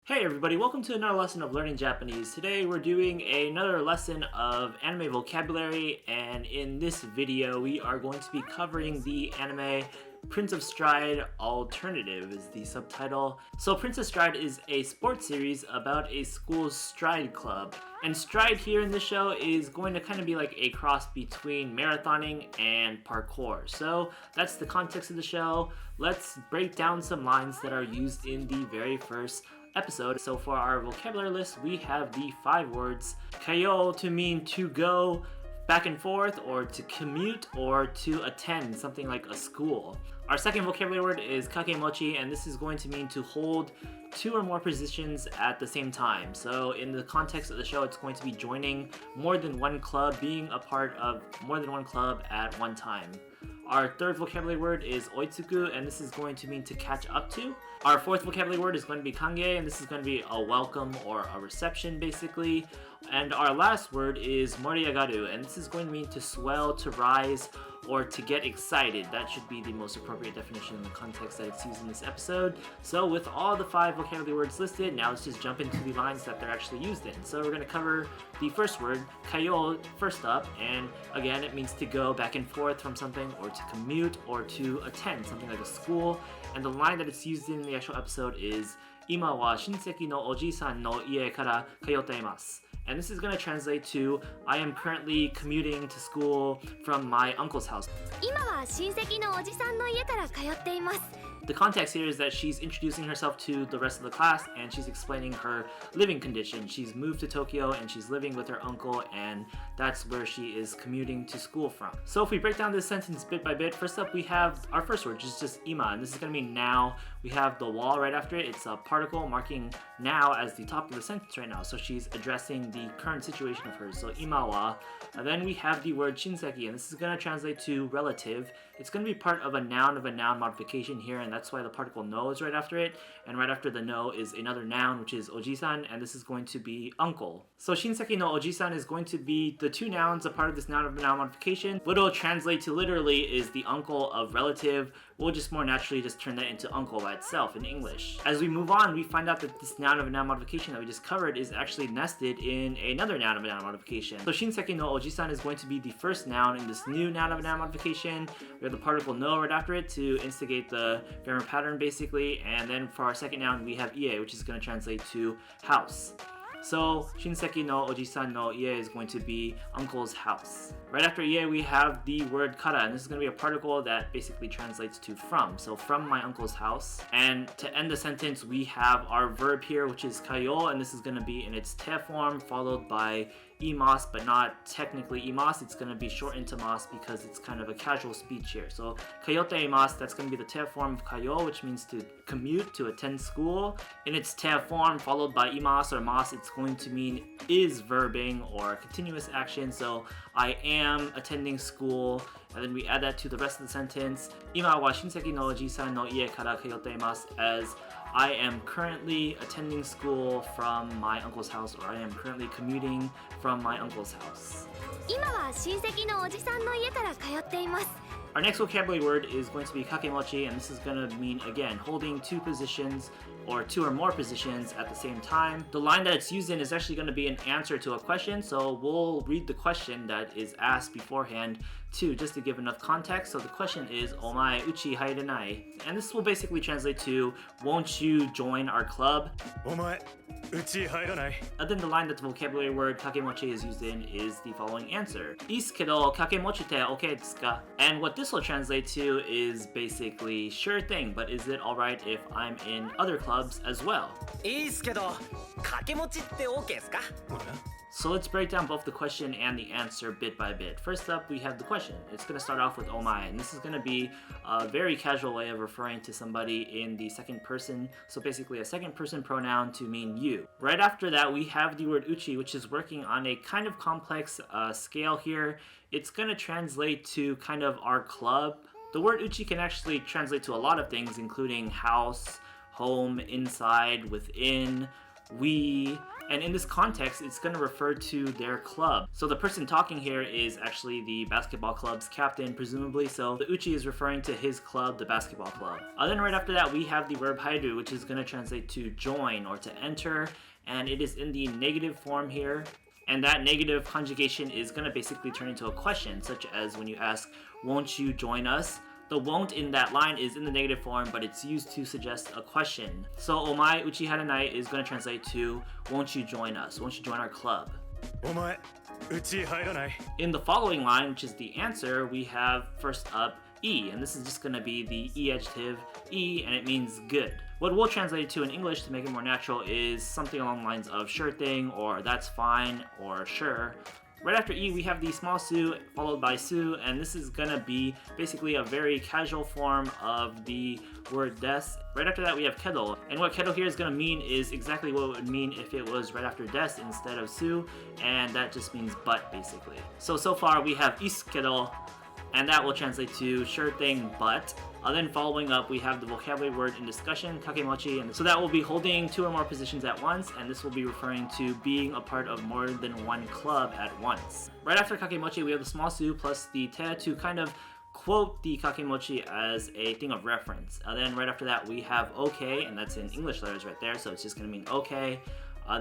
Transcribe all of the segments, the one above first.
Hey everybody, welcome to another lesson of learning Japanese. Today we're doing another lesson of anime vocabulary, and in this video we are going to be covering the anime Prince of Stride Alternative is the subtitle. So Prince of Stride is a sports series about a school's stride club. And stride here in this show is going to kind of be like a cross between marathoning and parkour. So that's the context of the show. Let's break down some lines that are used in the very first episode. So for our vocabulary list, we have the 5 words kayou to mean to go back and forth, or to commute, or to attend something like a school. Our second vocabulary word is kakemochi, and this is going to mean to hold 2 or more positions at the same time. So in the context of the show, it's going to be joining more than one club, being a part of more than one club at one time. Our third vocabulary word is oitsuku, and this is going to mean to catch up to. Our fourth vocabulary word is going to be kangei, and this is going to be a welcome or a reception basically. And our last word is moriagaru, and this is going to mean to swell, to rise, or to get excited. That should be the most appropriate definition in the context that it's used in this episode. So with all the 5 vocabulary words listed, now let's just jump into the lines that they're actually used in. So we're going to cover the first word, kayou, first up, and again it means to go back and forth from something, or to commute, or to attend something like a school. And the line that it's used in the actual episode is今は親戚のおじさんの家から通ってます. And this is going to translate to, I am currently commuting to school from my uncle's house. 今は親戚のおじさんの家から通っています。 The context here is that she's introducing herself to the rest of the class, and she's explaining her living condition. She's moved to Tokyo and she's living with her uncle, and that's where she is commuting to school from. So if we break down this sentence bit by bit, first up we have our first word, which is just ima, and this is going to mean now. We have the wall right after it. It's a particle marking now as the topic of the sentence right now. So she's addressing the current situation of hers. So ima wa. And then we have the word shinseki, and this is going to translate to relative. It's going to be part of a noun modification here, and that's why the particle no is right after it. And right after the no is another noun, which is oji-san, and this is going to be uncle. So shinseki no oji-san is going to be the 2 nouns, a part of this noun modification. What it'll translate to literally is the uncle of relative. We'll just more naturally just turn that into uncle by itself in English. As we move on, we find out that this noun modification that we just covered is actually nested in another noun modification. So shinseki no oji-san is going to be the first noun in this new noun modification. We have the particle no right after it to instigate the grammar pattern basically, and then for our second noun we have ie, which is going to translate to house. So shinseki no oji-san no ie is going to be uncle's house. Right after ie we have the word kara, and this is going to be a particle that basically translates to from. So from my uncle's house. And to end the sentence we have our verb here, which is kayou, and this is going to be in its te form followed by imas, but not technically imas. It's going to be shortened to mas because it's kind of a casual speech here. So kayottemasu, that's going to be the te form of kayou, which means to commute, to attend school. In its te form followed by imas or mas, it's going to mean is verbing or continuous action. So I am attending school, and then we add that to the rest of the sentence. Ima wa shinseki no oji-san no ie kara kayottemasu, as I am currently attending school from my uncle's house, or I am currently commuting from my uncle's house. 今は親戚のおじさんの家から通っています。 Our next vocabulary word is going to be kakemochi, and this is going to mean, again, holding 2 positions or 2 or more positions at the same time. The line that it's used in is actually going to be an answer to a question, so we'll read the question that is asked beforehand too, just to give enough context. So the question is, Omae uchi hairanai, and this will basically translate to, won't you join our club? Omae uchi hairanai. And then the line that the vocabulary word kakemochi is used in is the following answer. IっすけどかけもちってＯＫっすか? And what this will translate to is basically, sure thing, but is it alright if I'm in other clubs as well? いいっすけどかけもちって OK っすか? So let's break down both the question and the answer bit by bit. First up, we have the question. It's going to start off with omae, and this is going to be a very casual way of referring to somebody in the second person. So basically a second person pronoun to mean you. Right after that, we have the word uchi, which is working on a kind of complex scale here. It's going to translate to kind of our club. The word uchi can actually translate to a lot of things, including house, home, inside, within, we, And in this context, it's going to refer to their club. So the person talking here is actually the basketball club's captain, presumably. So the uchi is referring to his club, the basketball club. Then right after that, we have the verb hairu, which is going to translate to join or to enter. And it is in the negative form here. And that negative conjugation is going to basically turn into a question, such as when you ask, won't you join us? The won't in that line is in the negative form, but it's used to suggest a question. So omae uchi hairanai is going to translate to, won't you join us? Won't you join our club? Omae uchi hairanai. In the following line, which is the answer, we have first up e, and this is just going to be the e adjective e, and it means good. What we'll translate it to in English to make it more natural is something along the lines of sure thing, or that's fine, or sure. Right after E, we have the small su followed by su, and this is gonna be basically a very casual form of the word des. Right after that, we have kedo, and what kedo here is gonna mean is exactly what it would mean if it was right after des instead of su, and that just means but, basically. So far we have is kedo, and that will translate to sure thing, but. Then following up, we have the vocabulary word in discussion, kakemochi, and so that will be holding two or more positions at once, and this will be referring to being a part of more than one club at once. Right after kakemochi, we have the small su plus the te to kind of quote the kakemochi as a thing of reference. Then right after that, we have okay, and that's in English letters right there, so it's just going to mean okay.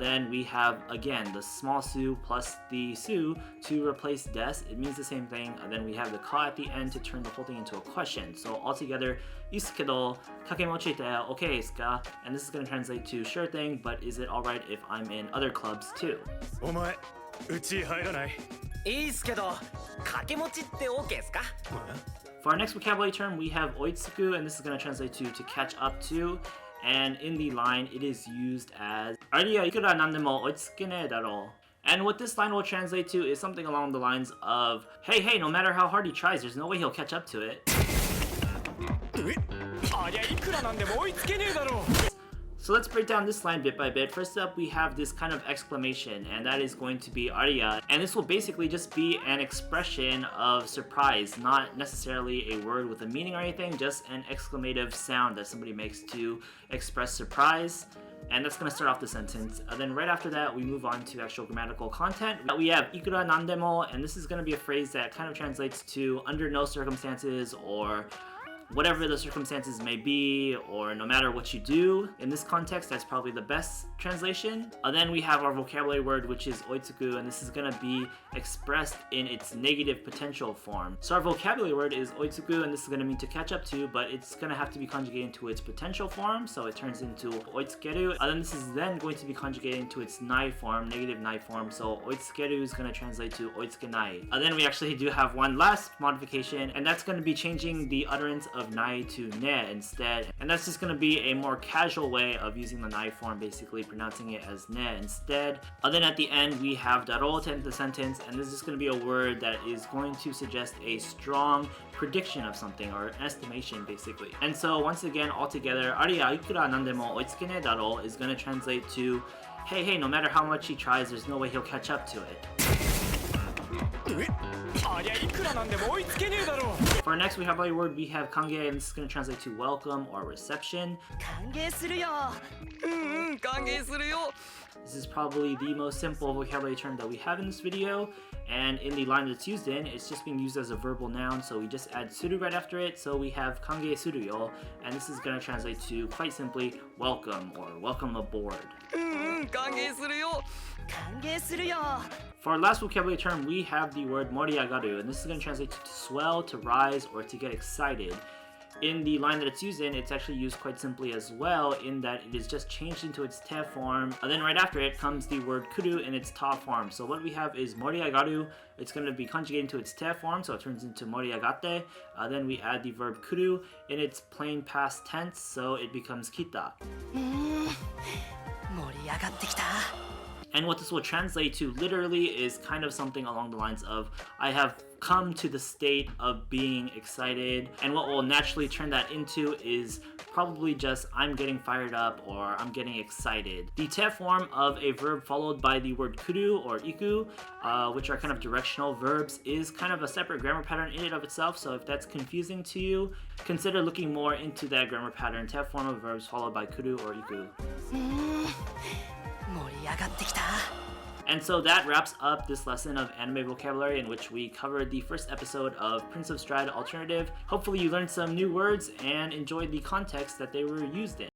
Then we have, again, the small su plus the su to replace des. It means the same thing. Then we have the ka at the end to turn the whole thing into a question. So altogether, isu kedo kakemochi te OKっすか? And this is going to translate to sure thing, but is it alright if I'm in other clubs too? Omae uchi hairanai. いいっすけどかけ持ちって OK っすか? For our next vocabulary term, we have oitsuku, and this is going to translate to catch up to. And in the line, it is used as Ariya, ikura nandemo oitsukenee daro. And what this line will translate to is something along the lines of, hey, no matter how hard he tries, there's no way he'll catch up to it. Ariya, ikura nandemo oitsukenee daro. So let's break down this line bit by bit. First up, we have this kind of exclamation, and that is going to be Ariya. And this will basically just be an expression of surprise, not necessarily a word with a meaning or anything, just an exclamative sound that somebody makes to express surprise. And that's going to start off the sentence. Then right after that, we move on to actual grammatical content. We have ikura nandemo, and this is going to be a phrase that kind of translates to under no circumstances, or whatever the circumstances may be, or no matter what you do. In this context, that's probably the best translation. Then we have our vocabulary word, which is oitsuku, and this is going to be expressed in its negative potential form. So our vocabulary word is oitsuku, and this is going to mean to catch up to, but it's going to have to be conjugated into its potential form, so it turns into oitsukeru. Then this is then going to be conjugated into its nai form, negative nai form, so oitsukeru is going to translate to oitsukenai. Then we actually do have one last modification, and that's going to be changing the utterance of nai to ne instead, and that's just going to be a more casual way of using the nai form, basically pronouncing it as ne instead. Then at the end we have darou to end the sentence, and this is going to be a word that is going to suggest a strong prediction of something, or an estimation, basically. And so once again, altogether, Ariya, ikura nandemo oitsukenee daro is going to translate to, hey, no matter how much he tries, there's no way he'll catch up to it. For our next vocabulary word, we have kangei, and this is going to translate to welcome or reception. 歓迎するよ。歓迎するよ。 This is probably the most simple vocabulary term that we have in this video, and in the line that it's used in, it's just being used as a verbal noun, so we just add suru right after it, so we have kangei suru yo, and this is going to translate to, quite simply, welcome or welcome aboard. 歓迎するよ。歓迎するよ。 For our last vocabulary term, we have the word moriagaru, and this is going to translate to swell, to rise, or to get excited. In the line that it's used in, it's actually used quite simply as well, in that it is just changed into its te form. Then right after it comes the word kuru in its ta form. So what we have is moriagaru. It's going to be conjugated into its te form, so it turns into moriagate. Then we add the verb kuru in its plain past tense, so it becomes kita. 盛り上がってきた。 And what this will translate to literally is kind of something along the lines of, I have come to the state of being excited. And what will naturally turn that into is probably just, I'm getting fired up, or I'm getting excited. The te form of a verb followed by the word kuru or iku, which are kind of directional verbs, is kind of a separate grammar pattern in and of itself. So if that's confusing to you, consider looking more into that grammar pattern, te form of verbs followed by kuru or iku. 盛り上がってきた。 And so that wraps up this lesson of anime vocabulary in which we covered the first episode of Prince of Stride Alternative. Hopefully you learned some new words and enjoyed the context that they were used in.